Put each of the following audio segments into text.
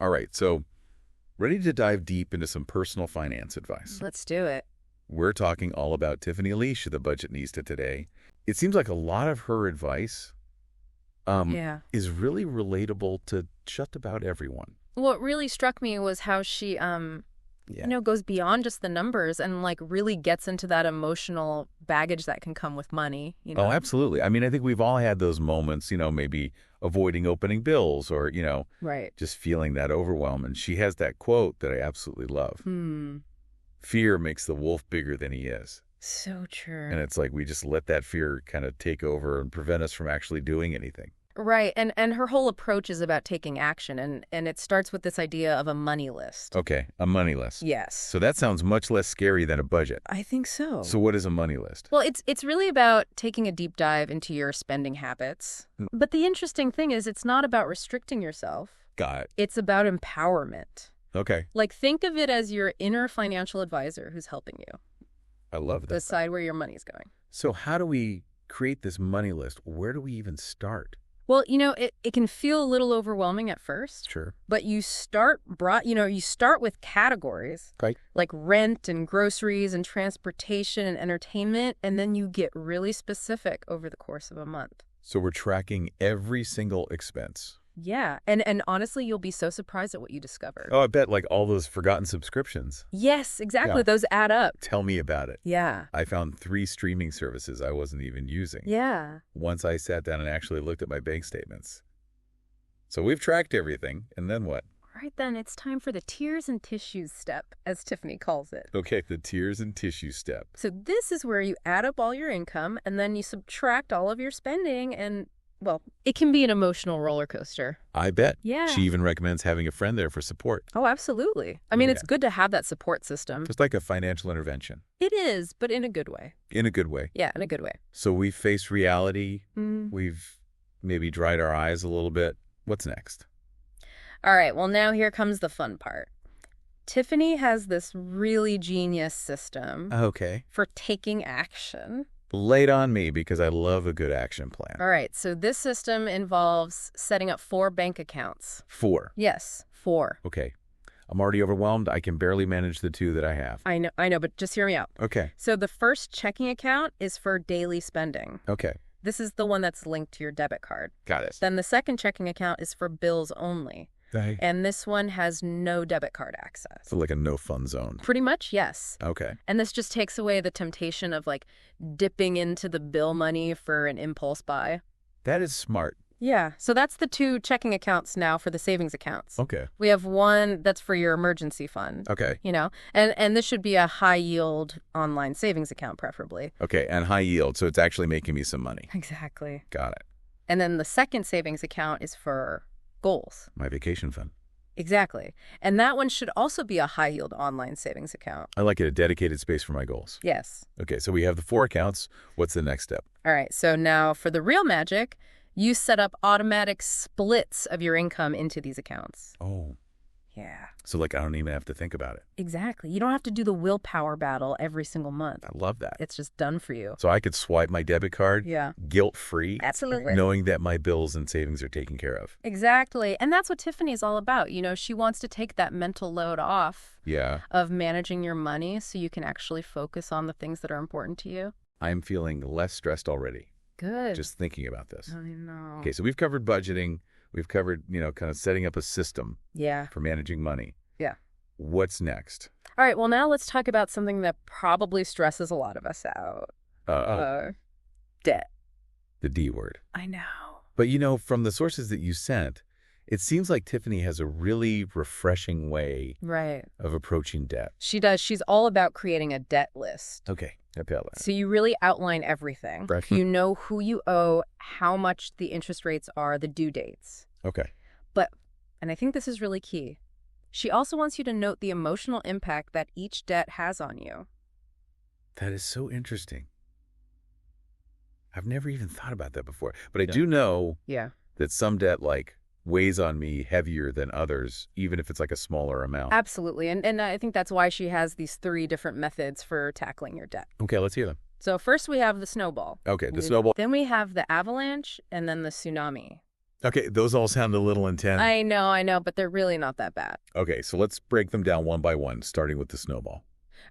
All right, so ready to dive deep into some personal finance advice. Let's do it. We're talking all about Tiffany Alicia, the budgetnista today. It seems like a lot of her advice Yeah. is really relatable to just about everyone. What really struck me was how she, goes beyond just the numbers and like really gets into that emotional baggage that can come with money. Oh, absolutely. I mean, I think we've all had those moments, maybe avoiding opening bills or, Right. just feeling that overwhelm. And she has that quote that I absolutely love. Fear makes the wolf bigger than he is. So true. And it's like we just let that fear kind of take over and prevent us from actually doing anything. Right. And her whole approach is about taking action. And it starts with this idea of a money list. Okay, a money list. Yes. So that sounds much less scary than a budget. I think so. So what is a money list? Well, it's really about taking a deep dive into your spending habits. But the interesting thing is it's not about restricting yourself. Got it. It's about empowerment. Okay. Like, think of it as your inner financial advisor who's helping you I love that. decide where your money's going. So how do we create this money list? Where do we even start? Well, it can feel a little overwhelming at first. Sure. But you start with categories Right. like rent and groceries and transportation and entertainment, and then you get really specific over the course of a month. So we're tracking every single expense. Yeah. And honestly, you'll be so surprised at what you discover. Oh, I bet like all those forgotten subscriptions. Yes, exactly. Yeah. Those add up. Tell me about it. Yeah. I found 3 streaming services I wasn't even using. Yeah. Once I sat down and actually looked at my bank statements. So we've tracked everything, and then what? All right, then it's time for the tears and tissues step, as Tiffany calls it. Okay, the tears and tissue step. So this is where you add up all your income, and then you subtract all of your spending, and, well, it can be an emotional roller coaster. I bet. Yeah. She even recommends having a friend there for support. Oh, absolutely. I mean, Yeah. it's good to have that support system. Just like a financial intervention. It is, but in a good way. In a good way. Yeah, in a good way. So we've faced reality. Mm. We've maybe dried our eyes a little bit. What's next? All right, well, now here comes the fun part. Tiffany has this really genius system Okay. for taking action. Lay it on me because I love a good action plan. All right, so this system involves setting up 4 bank accounts. 4. Yes, 4. Okay. I'm already overwhelmed. I can barely manage the 2 that I have. I know, but just hear me out. Okay. So the first checking account is for daily spending. Okay. This is the one that's linked to your debit card. Got it. Then the second checking account is for bills only. Okay. And this one has no debit card access. So like a no-fun zone. Pretty much, yes. Okay. And this just takes away the temptation of like dipping into the bill money for an impulse buy. That is smart. Yeah. So that's the 2 checking accounts now for the savings accounts. Okay. We have one that's for your emergency fund. Okay. And this should be a high yield online savings account preferably. Okay. And high yield. So it's actually making me some money. Exactly. Got it. And then the second savings account is for goals. My vacation fund. Exactly. And that one should also be a high yield online savings account. I like it, a dedicated space for my goals. Yes. Okay. So we have the 4 accounts. What's the next step? All right. So now for the real magic, you set up automatic splits of your income into these accounts. Oh. Yeah. So like I don't even have to think about it. Exactly. You don't have to do the willpower battle every single month. I love that. It's just done for you. So I could swipe my debit card Yeah. guilt-free, Absolutely. knowing that my bills and savings are taken care of. Exactly. And that's what Tiffany's all about. She wants to take that mental load off Yeah. of managing your money so you can actually focus on the things that are important to you. I'm feeling less stressed already, Good. just thinking about this. I know. Okay, so we've covered budgeting. We've covered, kind of setting up a system Yeah. for managing money. Yeah. What's next? All right. Well, now let's talk about something that probably stresses a lot of us out. Debt. The D word. I know. But, from the sources that you sent, it seems like Tiffany has a really refreshing way Right. of approaching debt. She does. She's all about creating a debt list. Okay. So you really outline everything. Right. You know who you owe, how much the interest rates are, the due dates. Okay. But, and I think this is really key, she also wants you to note the emotional impact that each debt has on you. That is so interesting. I've never even thought about that before. But I do know Yeah. that some debt, weighs on me heavier than others, even if it's like a smaller amount. Absolutely. And I think that's why she has these 3 different methods for tackling your debt. Okay, let's hear them. So first we have the snowball. Okay, the snowball. Then we have the avalanche and then the tsunami. Okay, those all sound a little intense. I know, but they're really not that bad. Okay, so let's break them down one by one, starting with the snowball.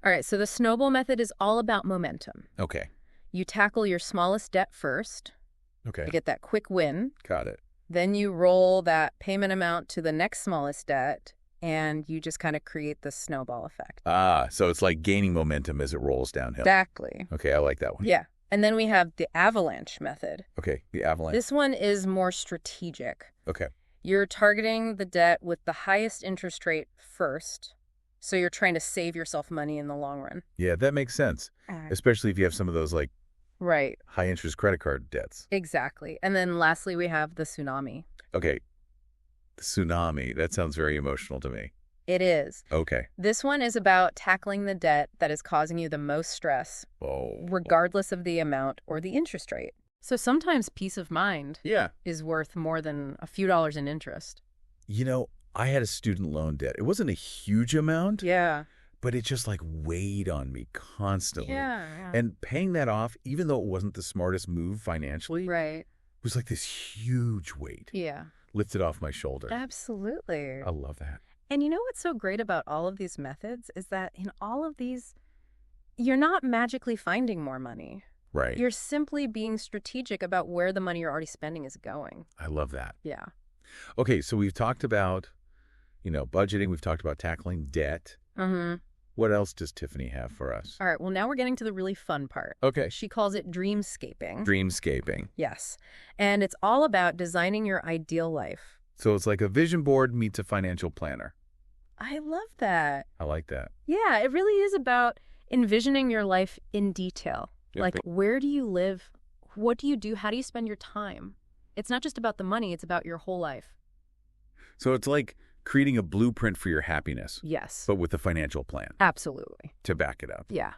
All right, so the snowball method is all about momentum. Okay. You tackle your smallest debt first Okay. to get that quick win. Got it. Then you roll that payment amount to the next smallest debt, and you just kind of create the snowball effect. Ah, so it's like gaining momentum as it rolls downhill. Exactly. Okay, I like that one. Yeah. And then we have the avalanche method. Okay, the avalanche. This one is more strategic. Okay. You're targeting the debt with the highest interest rate first, so you're trying to save yourself money in the long run. Yeah, that makes sense, especially if you have some of those like Right. high-interest credit card debts. Exactly. And then lastly, we have the tsunami. Okay, the tsunami, that sounds very emotional to me. It is. Okay. This one is about tackling the debt that is causing you the most stress, regardless of the amount or the interest rate. So sometimes peace of mind is worth more than a few dollars in interest. You know, I had a student loan debt. It wasn't a huge amount. Yeah. But it just like weighed on me constantly. Yeah. And paying that off, even though it wasn't the smartest move financially, Right. was like this huge weight. Yeah. Lifted off my shoulder. Absolutely. I love that. And you know what's so great about all of these methods is that in all of these, you're not magically finding more money. Right. You're simply being strategic about where the money you're already spending is going. I love that. Yeah. Okay, so we've talked about, budgeting. We've talked about tackling debt. Mm-hmm. What else does Tiffany have for us? All right. Well, now we're getting to the really fun part. Okay. She calls it dreamscaping. Dreamscaping. Yes. And it's all about designing your ideal life. So it's like a vision board meets a financial planner. I love that. I like that. Yeah, it really is about envisioning your life in detail. Yep. Like, where do you live? What do you do? How do you spend your time? It's not just about the money. It's about your whole life. So it's like creating a blueprint for your happiness. Yes. But with a financial plan. Absolutely. To back it up. Yeah.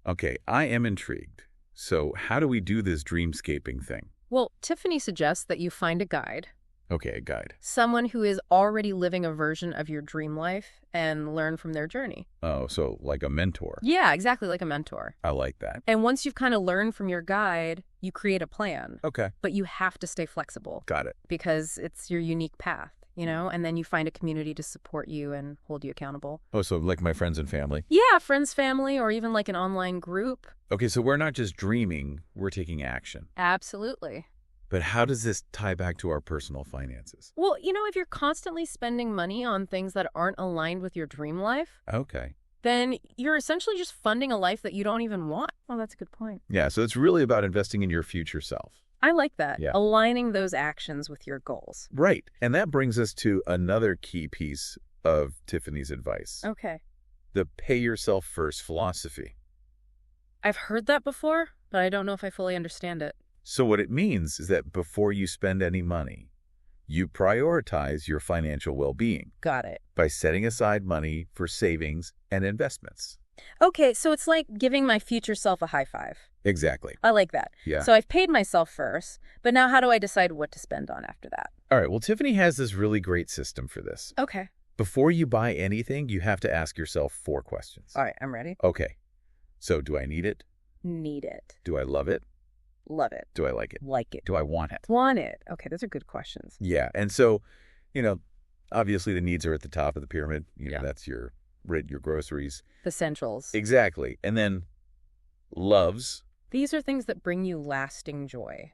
Okay, I am intrigued. So how do we do this dreamscaping thing? Well, Tiffany suggests that you find a guide. Okay, a guide. Someone who is already living a version of your dream life and learn from their journey. Oh, so like a mentor. Yeah, exactly, like a mentor. I like that. And once you've kind of learned from your guide, you create a plan. Okay. But you have to stay flexible. Got it. Because it's your unique path, and then you find a community to support you and hold you accountable. Oh, so like my friends and family? Yeah, friends, family, or even like an online group. Okay, so we're not just dreaming, we're taking action. Absolutely. But how does this tie back to our personal finances? Well, if you're constantly spending money on things that aren't aligned with your dream life, Okay. then you're essentially just funding a life that you don't even want. Oh, that's a good point. Yeah, so it's really about investing in your future self. I like that. Yeah. Aligning those actions with your goals. Right. And that brings us to another key piece of Tiffany's advice. Okay. The pay yourself first philosophy. I've heard that before, but I don't know if I fully understand it. So what it means is that before you spend any money, you prioritize your financial well-being Got it. by setting aside money for savings and investments. Okay, so it's like giving my future self a high five. Exactly. I like that. Yeah. So I've paid myself first, but now how do I decide what to spend on after that? All right. Well, Tiffany has this really great system for this. Okay. Before you buy anything, you have to ask yourself 4 questions. All right, I'm ready. Okay. So do I need it? Need it. Do I love it? Love it. Do I like it? Like it. Do I want it? Want it. Okay, those are good questions. Yeah. And so, obviously the needs are at the top of the pyramid. Yeah. That's your rent, your groceries. The centrals. Exactly. And then loves. These are things that bring you lasting joy.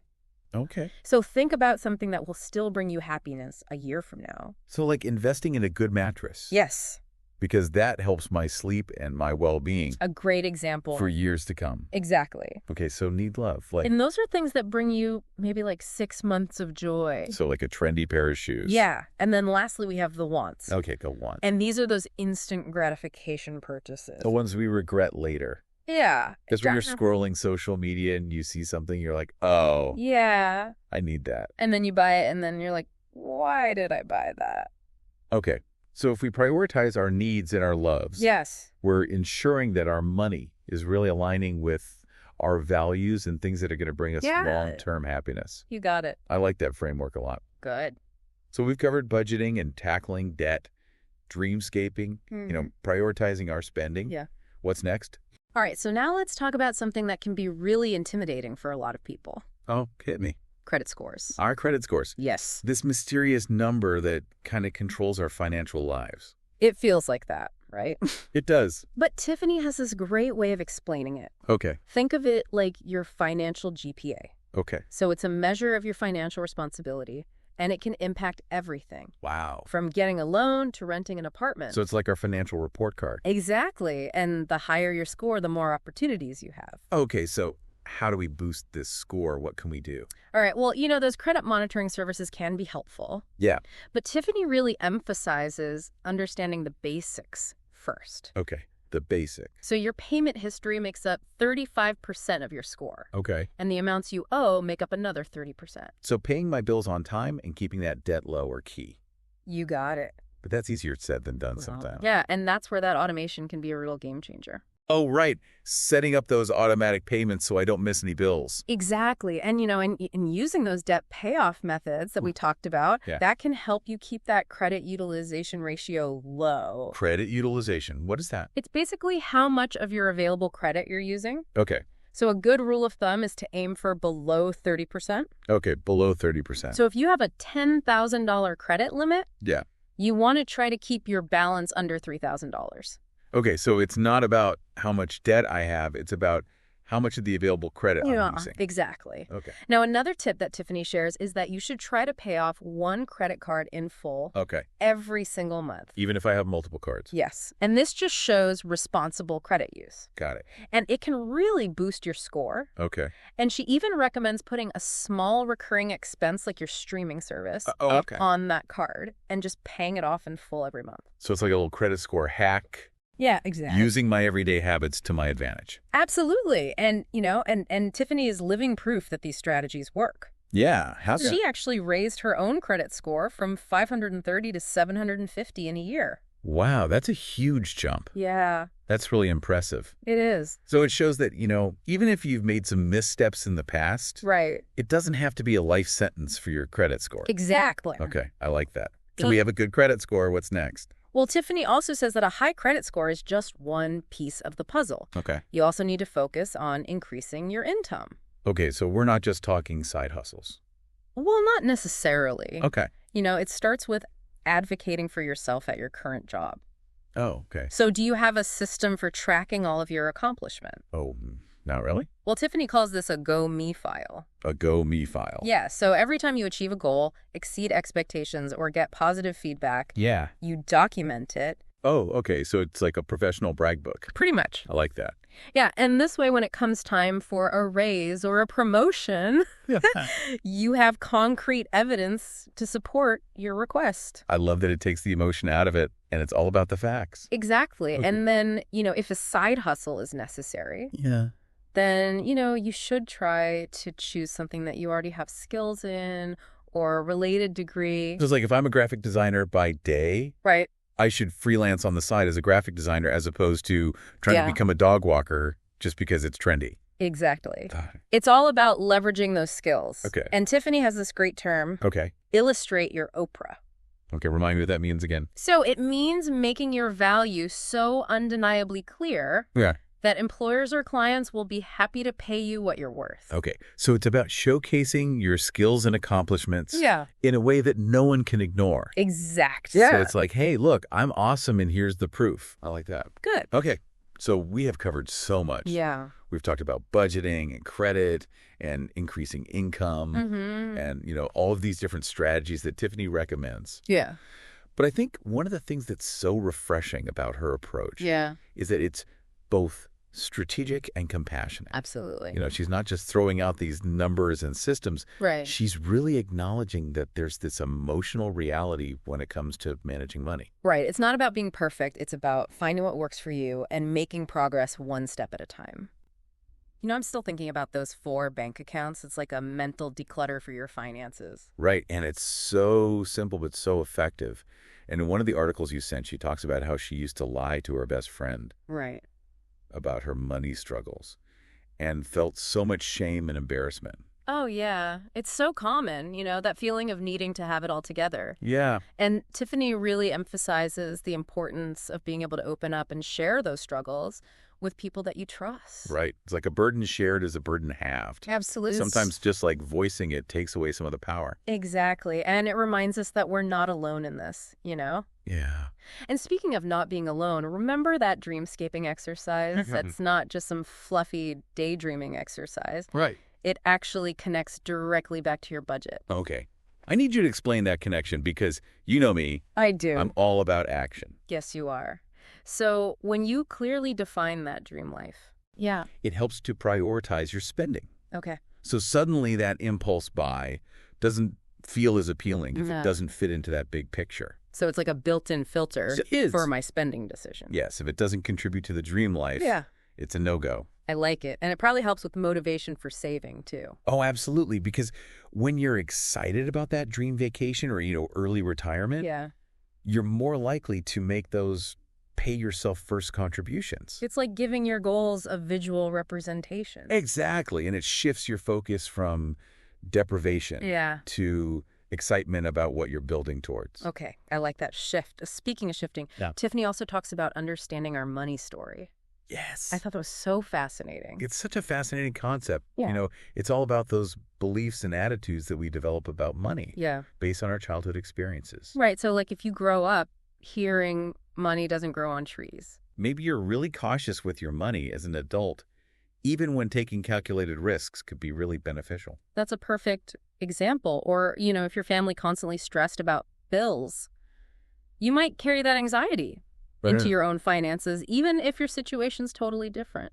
Okay. So think about something that will still bring you happiness a year from now. So like investing in a good mattress. Yes. Because that helps my sleep and my well-being. A great example. For years to come. Exactly. Okay, so need love. And those are things that bring you maybe like 6 months of joy. So like a trendy pair of shoes. Yeah. And then lastly, we have the wants. Okay, go wants. And these are those instant gratification purchases. The ones we regret later. Yeah. Because when you're scrolling social media and you see something, you're like, oh. Yeah. I need that. And then you buy it and then you're like, why did I buy that? Okay. So if we prioritize our needs and our loves, yes, we're ensuring that our money is really aligning with our values and things that are going to bring us long-term happiness. You got it. I like that framework a lot. Good. So we've covered budgeting and tackling debt, dreamscaping, prioritizing our spending. Yeah. What's next? All right. So now let's talk about something that can be really intimidating for a lot of people. Oh, hit me. credit scores. Our credit scores. Yes. This mysterious number that kind of controls our financial lives. It feels like that, right? It does. But Tiffany has this great way of explaining it. Okay. Think of it like your financial GPA. Okay. So it's a measure of your financial responsibility, and it can impact everything. Wow. From getting a loan to renting an apartment. So it's like our financial report card. Exactly. And the higher your score, the more opportunities you have. Okay, so how do we boost this score? What can we do? All right. Well, those credit monitoring services can be helpful. Yeah. But Tiffany really emphasizes understanding the basics first. Okay. The basic. So your payment history makes up 35% of your score. Okay. And the amounts you owe make up another 30%. So paying my bills on time and keeping that debt low are key. You got it. But that's easier said than done sometimes. Yeah, and that's where that automation can be a real game changer. Oh, right. Setting up those automatic payments so I don't miss any bills. Exactly. And, in using those debt payoff methods that we talked about, that can help you keep that credit utilization ratio low. Credit utilization. What is that? It's basically how much of your available credit you're using. Okay. So a good rule of thumb is to aim for below 30%. Okay, below 30%. So if you have a $10,000 credit limit, you want to try to keep your balance under $3,000. Okay, so it's not about how much debt I have. It's about how much of the available credit I'm using. Exactly. Okay. Now, another tip that Tiffany shares is that you should try to pay off one credit card in full every single month. Even if I have multiple cards? Yes. And this just shows responsible credit use. Got it. And it can really boost your score. Okay. And she even recommends putting a small recurring expense like your streaming service on that card and just paying it off in full every month. So it's like a little credit score hack. Yeah, exactly. Using my everyday habits to my advantage. Absolutely. And, and Tiffany is living proof that these strategies work. Yeah. How's She actually raised her own credit score from 530 to 750 in a year. Wow, that's a huge jump. Yeah. That's really impressive. It is. So it shows that, even if you've made some missteps in the past, it doesn't have to be a life sentence for your credit score. Exactly. Okay, I like that. So we have a good credit score. What's next? Well, Tiffany also says that a high credit score is just one piece of the puzzle. Okay. You also need to focus on increasing your income. Okay, so we're not just talking side hustles. Well, not necessarily. Okay. It starts with advocating for yourself at your current job. Oh, okay. So do you have a system for tracking all of your accomplishment? Oh, not really? Well, Tiffany calls this a Go Me file. A Go Me file. Yeah, so every time you achieve a goal, exceed expectations, or get positive feedback, you document it. Oh, okay, so it's like a professional brag book. Pretty much. I like that. Yeah, and this way when it comes time for a raise or a promotion, you have concrete evidence to support your request. I love that it takes the emotion out of it, and it's all about the facts. Exactly. Okay. And then, if a side hustle is necessary, then, you should try to choose something that you already have skills in or a related degree. So it's like if I'm a graphic designer by day, I should freelance on the side as a graphic designer as opposed to trying to become a dog walker just because it's trendy. Exactly. It's all about leveraging those skills. Okay. And Tiffany has this great term, illustrate your Oprah. Okay, remind me what that means again. So it means making your value so undeniably clear that employers or clients will be happy to pay you what you're worth. Okay, so it's about showcasing your skills and accomplishments in a way that no one can ignore. Exactly. So it's like, hey, look, I'm awesome and here's the proof. I like that. Good. Okay, so we have covered so much. Yeah. We've talked about budgeting and credit and increasing income and, all of these different strategies that Tiffany recommends. Yeah. But I think one of the things that's so refreshing about her approach is that it's both strategic and compassionate. Absolutely. She's not just throwing out these numbers and systems. Right. She's really acknowledging that there's this emotional reality when it comes to managing money. Right. It's not about being perfect. It's about finding what works for you and making progress one step at a time. I'm still thinking about those 4 bank accounts. It's like a mental declutter for your finances. Right. And it's so simple but so effective. And in one of the articles you sent, she talks about how she used to lie to her best friend. Right. About her money struggles and felt so much shame and embarrassment. Oh, yeah. It's so common, that feeling of needing to have it all together. Yeah. And Tiffany really emphasizes the importance of being able to open up and share those struggles with people that you trust. Right. It's like a burden shared is a burden halved. Absolutely. Sometimes just like voicing it takes away some of the power. Exactly. And it reminds us that we're not alone in this, you know? Yeah. And speaking of not being alone, remember that dreamscaping exercise? That's not just some fluffy daydreaming exercise. Right. It actually connects directly back to your budget. Okay. I need you to explain that connection because you know me. I do. I'm all about action. Yes, you are. So when you clearly define that dream life, it helps to prioritize your spending. Okay. So suddenly that impulse buy doesn't feel as appealing if it doesn't fit into that big picture. So it's like a built-in filter for my spending decision. Yes, if it doesn't contribute to the dream life, it's a no-go. I like it. And it probably helps with motivation for saving, too. Oh, absolutely. Because when you're excited about that dream vacation or, early retirement, you're more likely to make those pay yourself first contributions. It's like giving your goals a visual representation. Exactly. And it shifts your focus from deprivation to excitement about what you're building towards. Okay. I like that shift. Speaking of shifting, Tiffany also talks about understanding our money story. Yes. I thought that was so fascinating. It's such a fascinating concept. Yeah. It's all about those beliefs and attitudes that we develop about money based on our childhood experiences. Right. So like if you grow up hearing money doesn't grow on trees. Maybe you're really cautious with your money as an adult, even when taking calculated risks could be really beneficial. That's a perfect example. Or, if your family constantly stressed about bills, you might carry that anxiety into your own finances, even if your situation's totally different.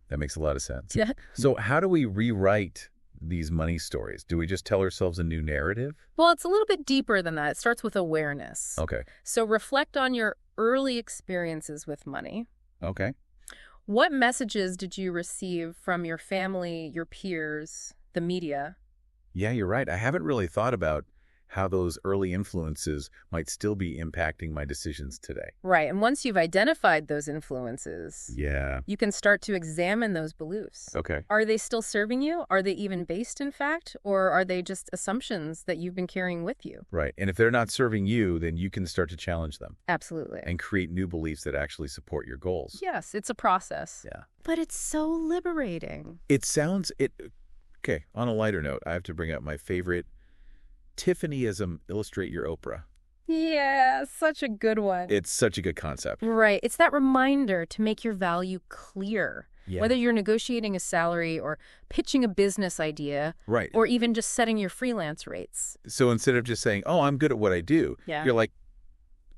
That makes a lot of sense. Yeah. So how do we rewrite these money stories? Do we just tell ourselves a new narrative? Well, it's a little bit deeper than that. It starts with awareness. Okay. So reflect on your early experiences with money. Okay. What messages did you receive from your family, your peers, the media? Yeah, you're right. I haven't really thought about how those early influences might still be impacting my decisions today. Right. And once you've identified those influences, you can start to examine those beliefs. Okay. Are they still serving you? Are they even based in fact? Or are they just assumptions that you've been carrying with you? Right. And if they're not serving you, then you can start to challenge them. Absolutely. And create new beliefs that actually support your goals. Yes, it's a process. Yeah. But it's so liberating. Okay, on a lighter note, I have to bring up my favorite Tiffanyism, illustrate your Oprah. Yeah, such a good one. It's such a good concept. Right. It's that reminder to make your value clear. Yeah. Whether you're negotiating a salary or pitching a business idea. Right. Or even just setting your freelance rates. So instead of just saying, oh, I'm good at what I do, you're like,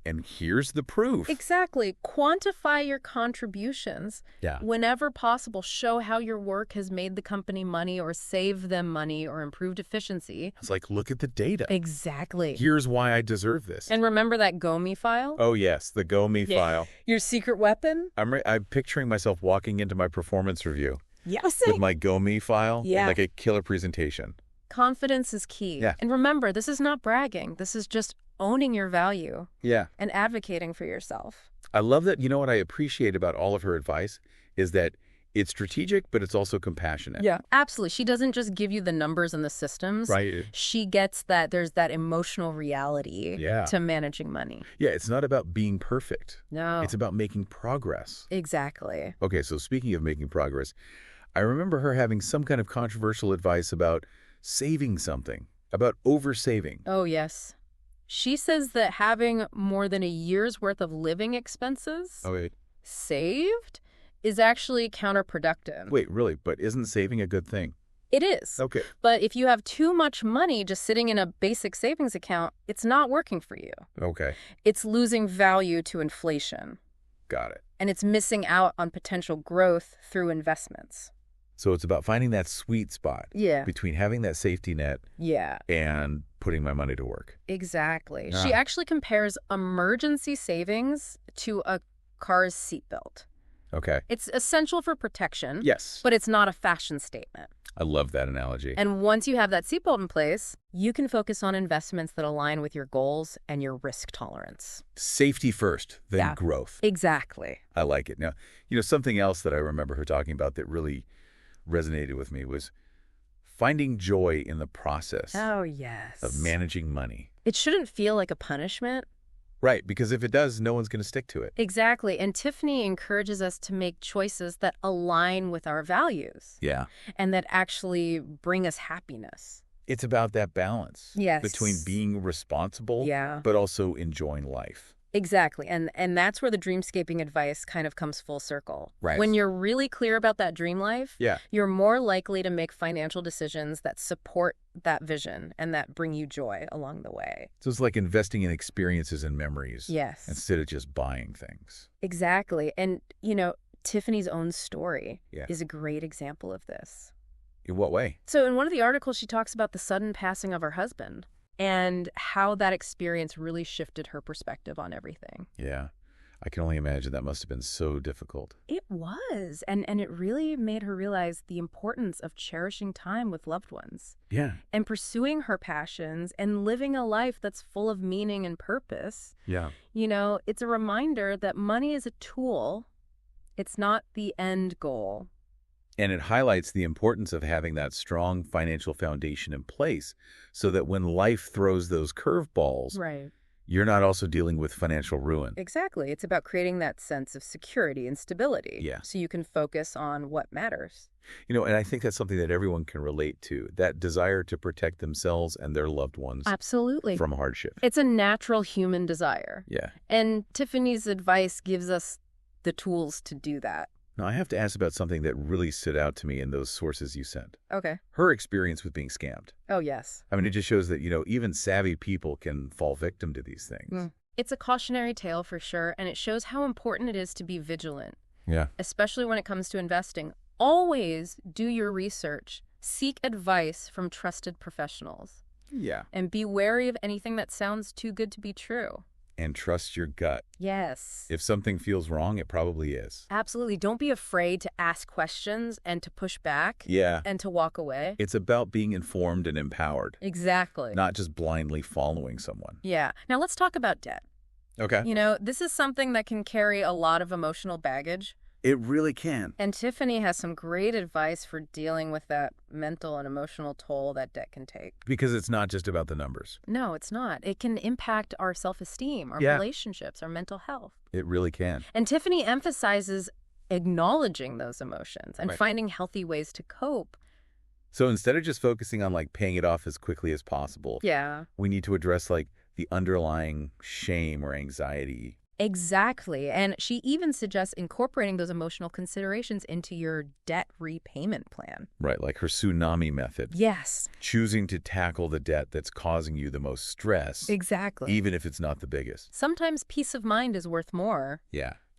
and here's the proof. Exactly. Quantify your contributions. Yeah. Whenever possible, show how your work has made the company money or saved them money or improved efficiency. It's like, look at the data. Exactly. Here's why I deserve this. And remember that GoMe file? Oh, yes, the GoMe file. Your secret weapon? I'm picturing myself walking into my performance review. Yes. With my GoMe file. Yeah. Like a killer presentation. Confidence is key. Yeah. And remember, this is not bragging. This is just owning your value. Yeah. And advocating for yourself. I love that. What I appreciate about all of her advice is that it's strategic, but it's also compassionate. Yeah, absolutely. She doesn't just give you the numbers and the systems. Right. She gets that there's that emotional reality to managing money. Yeah, it's not about being perfect. No. It's about making progress. Exactly. Okay, so speaking of making progress, I remember her having some kind of controversial advice about saving something, about oversaving. Oh, yes. She says that having more than a year's worth of living expenses saved is actually counterproductive. Wait, really? But isn't saving a good thing? It is. Okay. But if you have too much money just sitting in a basic savings account, it's not working for you. Okay. It's losing value to inflation. Got it. And it's missing out on potential growth through investments. So it's about finding that sweet spot between having that safety net and putting my money to work. Exactly. She actually compares emergency savings to a car's seatbelt. Okay. It's essential for protection. Yes. But it's not a fashion statement. I love that analogy. And once you have that seatbelt in place, you can focus on investments that align with your goals and your risk tolerance. Safety first, then growth. Exactly. I like it. Now, something else that I remember her talking about that really resonated with me was finding joy in the process of managing money. It shouldn't feel like a punishment. Right, because if it does, no one's going to stick to it. Exactly. And Tiffany encourages us to make choices that align with our values. Yeah. And that actually bring us happiness. It's about that balance. Yes. Between being responsible, but also enjoying life. Exactly. And that's where the dreamscaping advice kind of comes full circle. Right. When you're really clear about that dream life, you're more likely to make financial decisions that support that vision and that bring you joy along the way. So it's like investing in experiences and memories. Yes. Instead of just buying things. Exactly. And, Tiffany's own story is a great example of this. In what way? So in one of the articles, she talks about the sudden passing of her husband and how that experience really shifted her perspective on everything. Yeah. I can only imagine that must have been so difficult. It was. And it really made her realize the importance of cherishing time with loved ones. Yeah. And pursuing her passions and living a life that's full of meaning and purpose. Yeah. It's a reminder that money is a tool. It's not the end goal. And it highlights the importance of having that strong financial foundation in place so that when life throws those curveballs, you're not also dealing with financial ruin. Exactly. It's about creating that sense of security and stability so you can focus on what matters. And I think that's something that everyone can relate to, that desire to protect themselves and their loved ones from hardship. It's a natural human desire. Yeah. And Tiffany's advice gives us the tools to do that. Now, I have to ask about something that really stood out to me in those sources you sent. Okay. Her experience with being scammed. Oh, yes. I mean, it just shows that, even savvy people can fall victim to these things. It's a cautionary tale for sure, and it shows how important it is to be vigilant. Yeah. Especially when it comes to investing. Always do your research. Seek advice from trusted professionals. Yeah. And be wary of anything that sounds too good to be true. And trust your gut. Yes. If something feels wrong, it probably is. Absolutely. Don't be afraid to ask questions and to push back. Yeah. And to walk away. It's about being informed and empowered. Exactly. Not just blindly following someone. Yeah. Now let's talk about debt. Okay. This is something that can carry a lot of emotional baggage. It really can. And Tiffany has some great advice for dealing with that mental and emotional toll that debt can take. Because it's not just about the numbers. No, it's not. It can impact our self-esteem, our relationships, our mental health. It really can. And Tiffany emphasizes acknowledging those emotions and finding healthy ways to cope. So instead of just focusing on paying it off as quickly as possible, we need to address the underlying shame or anxiety. Exactly. And she even suggests incorporating those emotional considerations into your debt repayment plan. Right, like her tsunami method. Yes. Choosing to tackle the debt that's causing you the most stress. Exactly. Even if it's not the biggest. Sometimes peace of mind is worth more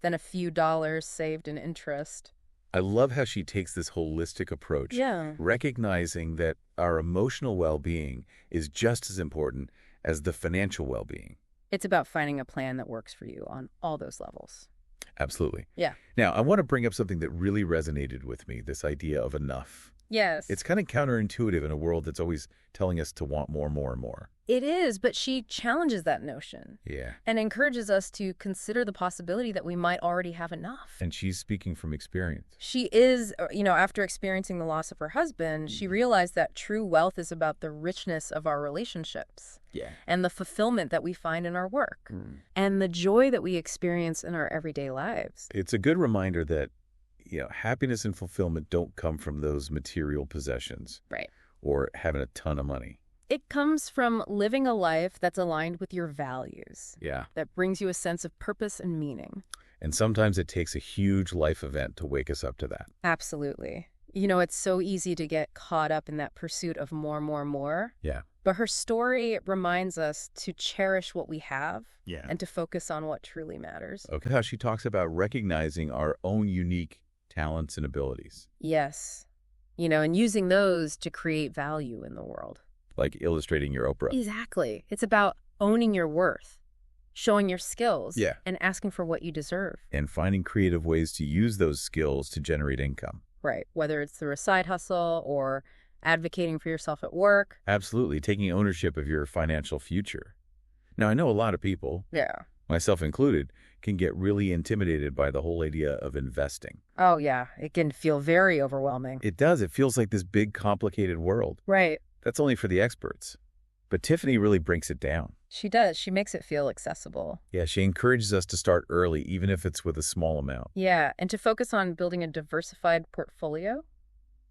than a few dollars saved in interest. I love how she takes this holistic approach, recognizing that our emotional well-being is just as important as the financial well-being. It's about finding a plan that works for you on all those levels. Absolutely. Yeah. Now, I want to bring up something that really resonated with me, this idea of enough. Yes. It's kind of counterintuitive in a world that's always telling us to want more, more, and more. It is, but she challenges that notion. Yeah. And encourages us to consider the possibility that we might already have enough. And she's speaking from experience. She is, after experiencing the loss of her husband, she realized that true wealth is about the richness of our relationships. Yeah. And the fulfillment that we find in our work. And the joy that we experience in our everyday lives. It's a good reminder that, happiness and fulfillment don't come from those material possessions. Right. Or having a ton of money. It comes from living a life that's aligned with your values. Yeah. That brings you a sense of purpose and meaning. And sometimes it takes a huge life event to wake us up to that. Absolutely. It's so easy to get caught up in that pursuit of more, more, more. Yeah. But her story reminds us to cherish what we have and to focus on what truly matters. Okay. How she talks about recognizing our own unique talents and abilities. Yes. And using those to create value in the world. Like illustrating your Oprah. Exactly. It's about owning your worth, showing your skills, Yeah. and asking for what you deserve. And finding creative ways to use those skills to generate income. Right. Whether it's through a side hustle or advocating for yourself at work. Absolutely. Taking ownership of your financial future. Now, I know a lot of people, myself included, can get really intimidated by the whole idea of investing. Oh, yeah. It can feel very overwhelming. It does. It feels like this big, complicated world. Right. That's only for the experts. But Tiffany really breaks it down. She does. She makes it feel accessible. Yeah, she encourages us to start early, even if it's with a small amount. Yeah, and to focus on building a diversified portfolio.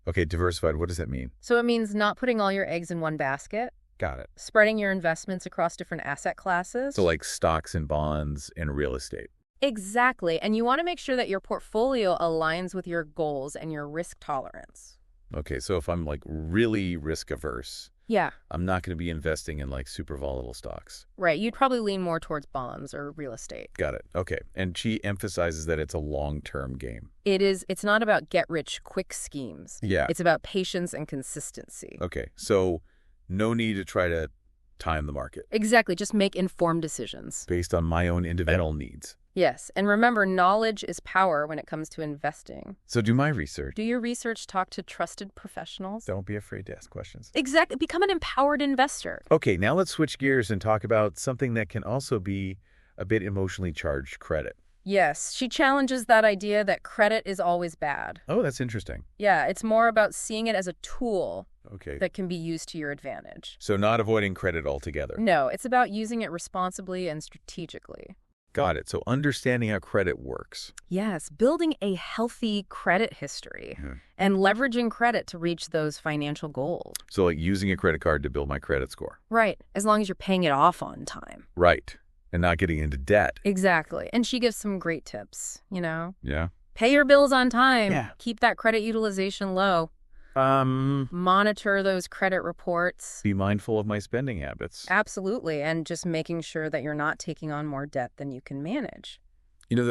Okay, diversified, what does that mean? So it means not putting all your eggs in one basket. Got it. Spreading your investments across different asset classes. So like stocks and bonds and real estate. Exactly. And you want to make sure that your portfolio aligns with your goals and your risk tolerance. Okay, so if I'm like really risk averse, yeah, I'm not going to be investing in like super volatile stocks. Right. You'd probably lean more towards bonds or real estate. Got it. Okay. And she emphasizes that it's a long-term game. It is. It's not about get-rich-quick schemes. Yeah. It's about patience and consistency. Okay. So no need to try to time the market. Exactly. Just make informed decisions. Based on my own individual needs. Yes. And remember, knowledge is power when it comes to investing. So do my research. Do your research, talk to trusted professionals. Don't be afraid to ask questions. Exactly. Become an empowered investor. Okay, now let's switch gears and talk about something that can also be a bit emotionally charged, credit. Yes, she challenges that idea that credit is always bad. Oh, that's interesting. Yeah, it's more about seeing it as a tool okay. that can be used to your advantage. So not avoiding credit altogether. No, it's about using it responsibly and strategically. Got it. So understanding how credit works. Yes, building a healthy credit history and leveraging credit to reach those financial goals. So like using a credit card to build my credit score. Right, as long as you're paying it off on time. Right, and not getting into debt. Exactly, and she gives some great tips, Yeah. Pay your bills on time. Yeah. Keep that credit utilization low. Monitor those credit reports. Be mindful of my spending habits. Absolutely. And just making sure that you're not taking on more debt than you can manage.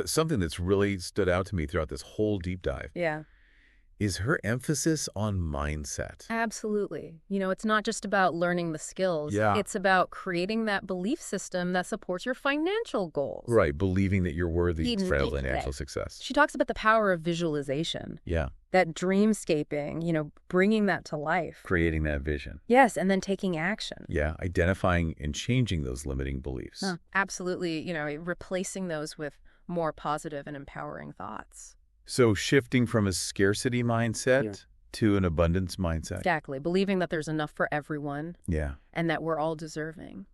Something that's really stood out to me throughout this whole deep dive. Yeah. Is her emphasis on mindset. Absolutely. It's not just about learning the skills. Yeah. It's about creating that belief system that supports your financial goals. Right. Believing that you're worthy of financial success. She talks about the power of visualization. Yeah. That dreamscaping, bringing that to life. Creating that vision. Yes, and then taking action. Yeah, identifying and changing those limiting beliefs. Absolutely, replacing those with more positive and empowering thoughts. So shifting from a scarcity mindset to an abundance mindset. Exactly, believing that there's enough for everyone. Yeah. And that we're all deserving.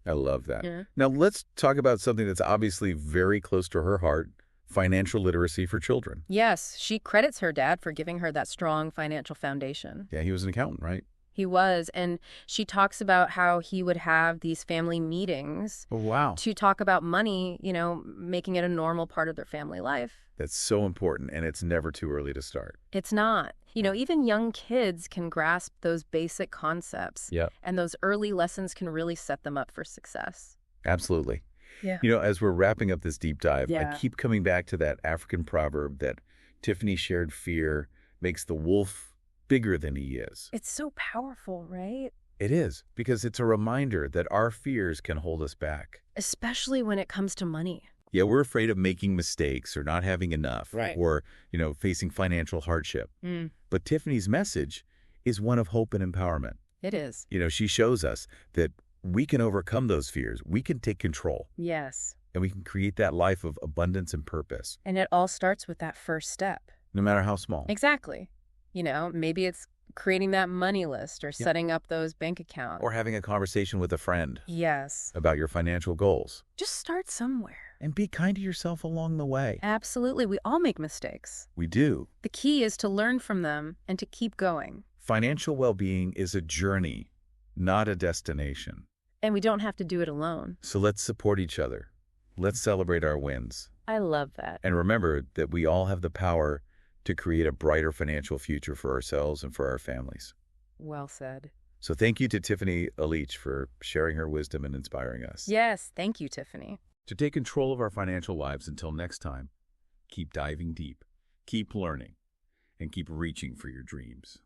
I love that. Yeah. Now let's talk about something that's obviously very close to her heart. Financial literacy for children. Yes, she credits her dad for giving her that strong financial foundation. Yeah, he was an accountant, right? He was, and she talks about how he would have these family meetings to talk about money, making it a normal part of their family life. That's so important, and it's never too early to start. It's not. Even young kids can grasp those basic concepts. Yep. And those early lessons can really set them up for success. Absolutely. Yeah. As we're wrapping up this deep dive, Yeah. I keep coming back to that African proverb that Tiffany shared: fear makes the wolf bigger than he is. It's so powerful, right? It is, because it's a reminder that our fears can hold us back. Especially when it comes to money. Yeah, we're afraid of making mistakes or not having enough, Right. Or, facing financial hardship. But Tiffany's message is one of hope and empowerment. It is. She shows us that we can overcome those fears. We can take control. Yes. And we can create that life of abundance and purpose. And it all starts with that first step. No matter how small. Exactly. Maybe it's creating that money list or setting up those bank accounts. Or having a conversation with a friend. Yes. About your financial goals. Just start somewhere. And be kind to yourself along the way. Absolutely. We all make mistakes. We do. The key is to learn from them and to keep going. Financial well-being is a journey, not a destination. And we don't have to do it alone. So let's support each other. Let's celebrate our wins. I love that. And remember that we all have the power to create a brighter financial future for ourselves and for our families. Well said. So thank you to Tiffany Alich for sharing her wisdom and inspiring us. Yes, thank you, Tiffany. To take control of our financial lives until next time, keep diving deep, keep learning, and keep reaching for your dreams.